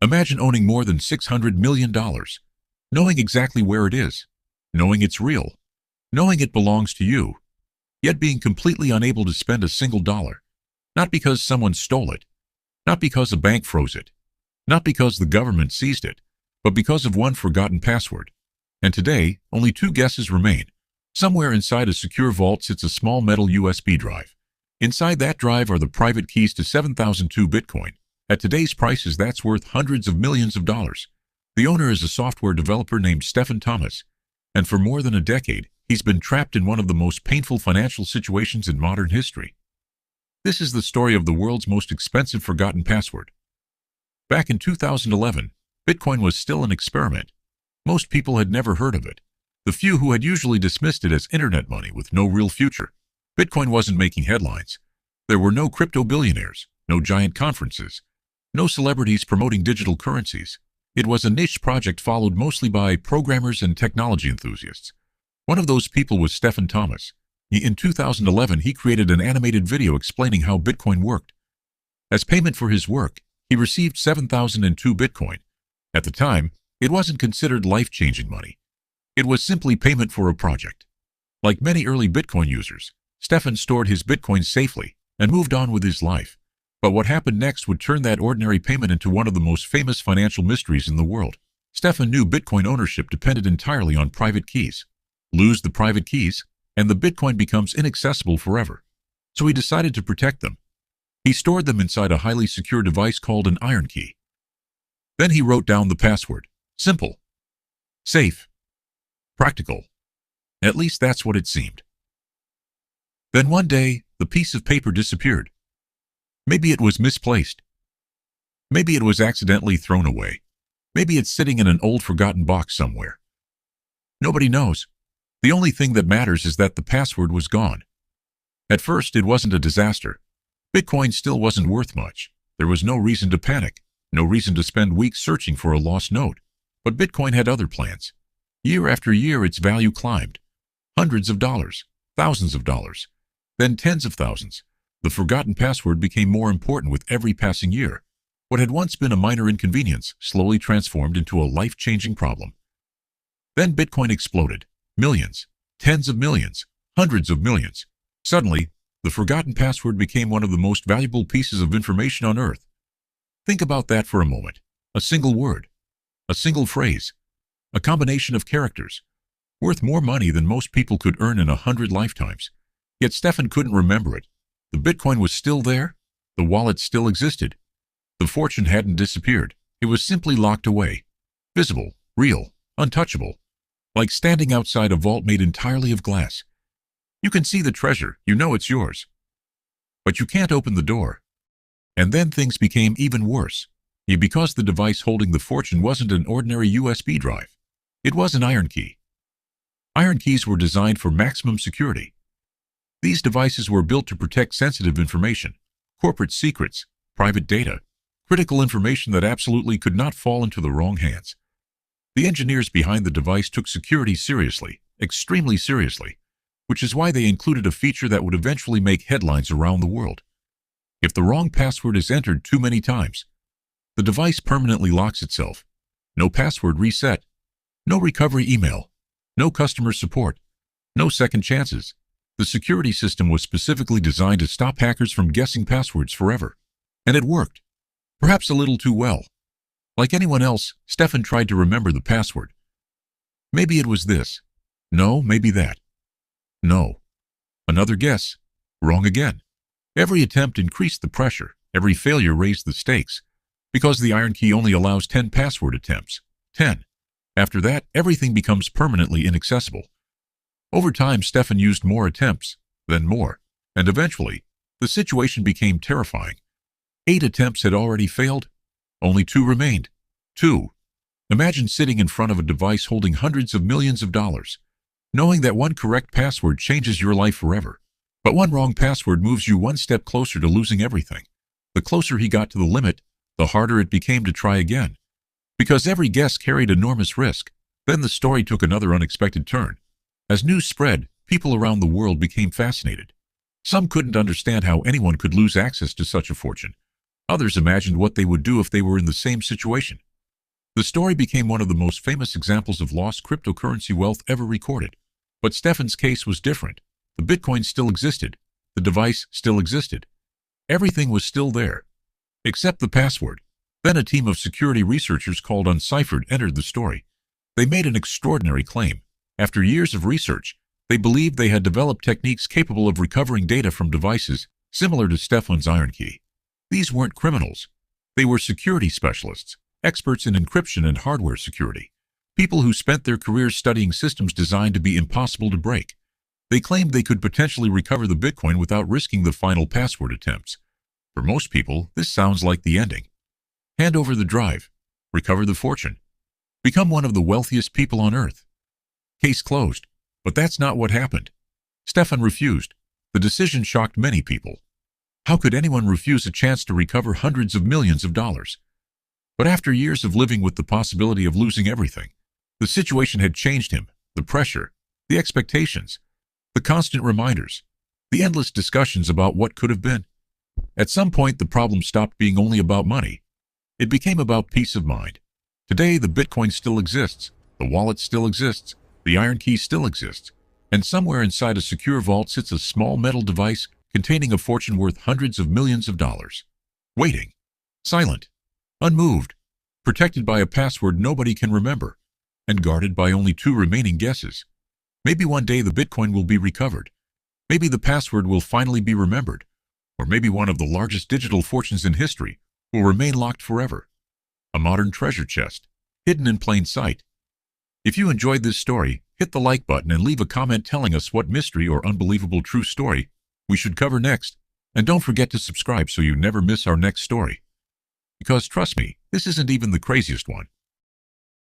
Imagine owning more than $600 million, knowing exactly where it is, knowing it's real, knowing it belongs to you, yet being completely unable to spend a single dollar, not because someone stole it, not because a bank froze it, not because the government seized it, but because of one forgotten password. And today, only two guesses remain. Somewhere inside a secure vault sits a small metal USB drive. Inside that drive are the private keys to 7,002 Bitcoin. At today's prices, that's worth hundreds of millions of dollars. The owner is a software developer named Stefan Thomas, and for more than a decade, he's been trapped in one of the most painful financial situations in modern history. This is the story of the world's most expensive forgotten password. Back in 2011, Bitcoin was still an experiment. Most people had never heard of it. The few who had usually dismissed it as internet money with no real future. Bitcoin wasn't making headlines. There were no crypto billionaires, no giant conferences, no celebrities promoting digital currencies. It was a niche project followed mostly by programmers and technology enthusiasts. One of those people was Stefan Thomas. In 2011, he created an animated video explaining how Bitcoin worked. As payment for his work, he received 7,002 Bitcoin. At the time, it wasn't considered life-changing money. It was simply payment for a project. Like many early Bitcoin users, Stefan stored his Bitcoin safely and moved on with his life. But what happened next would turn that ordinary payment into one of the most famous financial mysteries in the world. Stefan knew Bitcoin ownership depended entirely on private keys. Lose the private keys, and the Bitcoin becomes inaccessible forever. So he decided to protect them. He stored them inside a highly secure device called an IronKey. Then he wrote down the password. Simple. Safe. Practical. At least that's what it seemed. Then one day, the piece of paper disappeared. Maybe it was misplaced. Maybe it was accidentally thrown away. Maybe it's sitting in an old forgotten box somewhere. Nobody knows. The only thing that matters is that the password was gone. At first, it wasn't a disaster. Bitcoin still wasn't worth much. There was no reason to panic, no reason to spend weeks searching for a lost note. But Bitcoin had other plans. Year after year, its value climbed. Hundreds of dollars, thousands of dollars, then tens of thousands. The forgotten password became more important with every passing year. What had once been a minor inconvenience slowly transformed into a life-changing problem. Then Bitcoin exploded. Millions, tens of millions, hundreds of millions. Suddenly, the forgotten password became one of the most valuable pieces of information on Earth. Think about that for a moment. A single word, a single phrase, a combination of characters, worth more money than most people could earn in 100 lifetimes. Yet Stefan couldn't remember it. The Bitcoin was still there. The wallet still existed. The fortune hadn't disappeared. It was simply locked away. Visible, real, untouchable. Like standing outside a vault made entirely of glass. You can see the treasure, you know it's yours. But you can't open the door. And then things became even worse. Because the device holding the fortune wasn't an ordinary USB drive. It was an IronKey. IronKeys were designed for maximum security. These devices were built to protect sensitive information, corporate secrets, private data, critical information that absolutely could not fall into the wrong hands. The engineers behind the device took security seriously, extremely seriously, which is why they included a feature that would eventually make headlines around the world. If the wrong password is entered too many times, the device permanently locks itself. No password reset, no recovery email, no customer support, no second chances. The security system was specifically designed to stop hackers from guessing passwords forever. And it worked. Perhaps a little too well. Like anyone else, Stefan tried to remember the password. Maybe it was this. No, maybe that. No. Another guess. Wrong again. Every attempt increased the pressure. Every failure raised the stakes. Because the IronKey only allows 10 password attempts. 10. After that, everything becomes permanently inaccessible. Over time, Stefan used more attempts, then more, and eventually, the situation became terrifying. 8 attempts had already failed. Only 2 remained. 2. Imagine sitting in front of a device holding hundreds of millions of dollars, knowing that one correct password changes your life forever. But one wrong password moves you one step closer to losing everything. The closer he got to the limit, the harder it became to try again. Because every guess carried enormous risk. Then the story took another unexpected turn. As news spread, people around the world became fascinated. Some couldn't understand how anyone could lose access to such a fortune. Others imagined what they would do if they were in the same situation. The story became one of the most famous examples of lost cryptocurrency wealth ever recorded. But Stefan's case was different. The Bitcoin still existed. The device still existed. Everything was still there, except the password. Then a team of security researchers called Unciphered entered the story. They made an extraordinary claim. After years of research, they believed they had developed techniques capable of recovering data from devices similar to Stefan's IronKey. These weren't criminals. They were security specialists, experts in encryption and hardware security, people who spent their careers studying systems designed to be impossible to break. They claimed they could potentially recover the Bitcoin without risking the final password attempts. For most people, this sounds like the ending. Hand over the drive, recover the fortune, become one of the wealthiest people on earth. Case closed. But that's not what happened. Stefan refused. The decision shocked many people. How could anyone refuse a chance to recover hundreds of millions of dollars? But after years of living with the possibility of losing everything, the situation had changed him. The pressure, the expectations, the constant reminders, the endless discussions about what could have been. At some point, the problem stopped being only about money. It became about peace of mind. Today, the Bitcoin still exists. The wallet still exists. The IronKey still exists. And somewhere inside a secure vault sits a small metal device containing a fortune worth hundreds of millions of dollars. Waiting. Silent. Unmoved. Protected by a password nobody can remember. And guarded by only 2 remaining guesses. Maybe one day the Bitcoin will be recovered. Maybe the password will finally be remembered. Or maybe one of the largest digital fortunes in history will remain locked forever. A modern treasure chest, hidden in plain sight. If you enjoyed this story, hit the like button and leave a comment telling us what mystery or unbelievable true story we should cover next. And don't forget to subscribe so you never miss our next story. Because trust me, this isn't even the craziest one.